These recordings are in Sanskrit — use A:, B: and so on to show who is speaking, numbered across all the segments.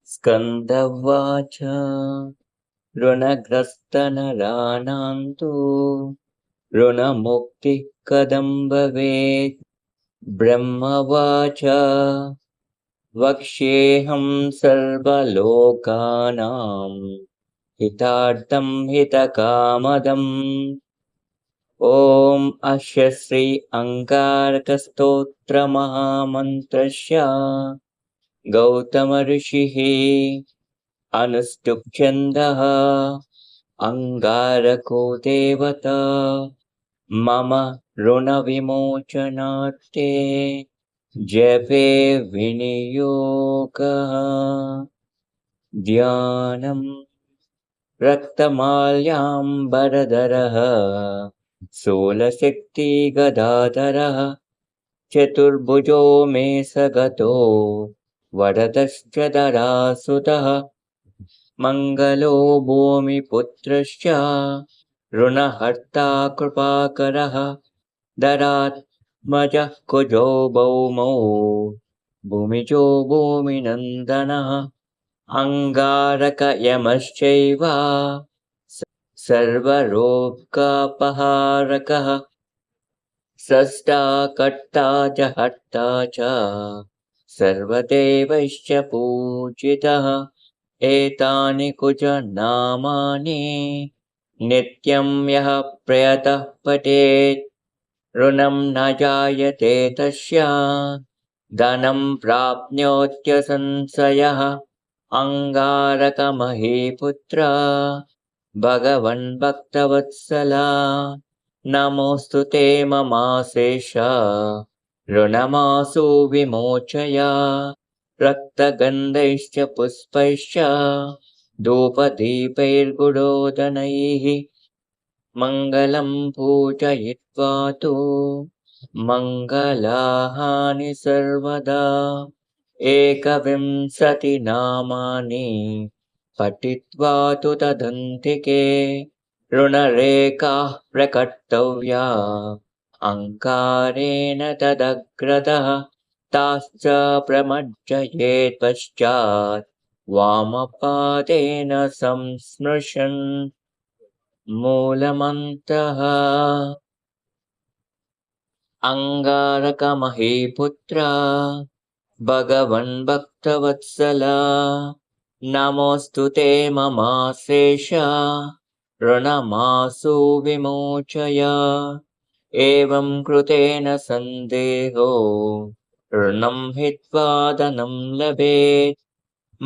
A: स्कन्दवाच ऋणग्रस्तनराणां तु ऋणमुक्तिः कथं भवेत्। ब्रह्मवाच वक्ष्येऽहं सर्वलोकानां हितार्थं हितकामदम्। ॐ अस्य श्री अङ्गारकस्तोत्रमहामन्त्रस्य गौतम ऋषिः अनुष्टुप् छन्दः अङ्गारको देवता मम ऋणविमोचनार्थे जपे विनियोगः। ध्यानम् रक्तमाल्याम्बरधरः शूलशक्तिगदाधरः चतुर्भुजो मे सगतो वरदश्च धरासुतः मङ्गलो भूमिपुत्रश्च ऋणहर्ता कृपाकरः धरात्मजः कुजो भौमो भूमिजो भूमिनन्दनः अङ्गारकयमश्चैव सर्वरोगोपहारकः स्रष्टा कर्ता च हर्ता च सर्वदेवैश्च पूजितः एतानि कुजनामानि नित्यं यः प्रयतः पठेत् ऋणं न जायते तस्य धनं प्राप्नोत्यसंशयः अङ्गारकमहीपुत्र भगवन् भक्तवत्सला नमोऽस्तु ते ममाशेष ऋणमासु विमोचय रक्तगन्धैश्च पुष्पैश्च धूपदीपैर्गुडोदनैः मङ्गलं पूजयित्वा तु मङ्गलानि सर्वदा एकविंशतिनामानि पठित्वा तु तदन्तिके ऋणरेखाः प्रकर्तव्या अङ्कारेण तदग्रतः ताश्च प्रमज्जयेत् पश्चात् वामपादेन संस्पृशन् मूलमन्तः। अङ्गारकमहीपुत्र भगवन् भक्तवत्सला नमोऽस्तु ते ममाशेष ऋणमासु विमोचय एवं कृतेन सन्देहो ऋणं हित्वा धनं लभेत्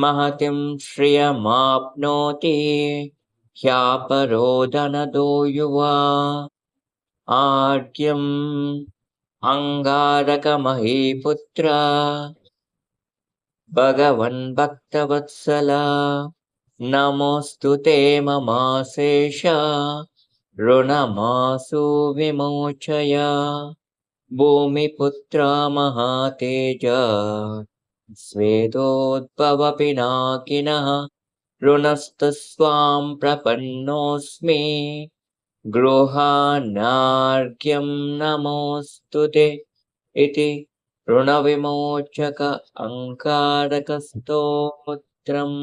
A: महतीं श्रियमाप्नोति ह्यापरो धनदो युवा आद्यम् अङ्गारकमहीपुत्र भगवन् भक्तवत्सला नमोऽस्तु ते ममाशेष ऋणमासु विमोचय भूमिपुत्र महातेज स्वेदोद्भवपिनाकिनः ऋणस्तस्त्वां प्रपन्नोऽस्मि गृहाणार्घ्यं नमोऽस्तु ते इति ऋणविमोचक अङ्गारकस्तोत्रम्।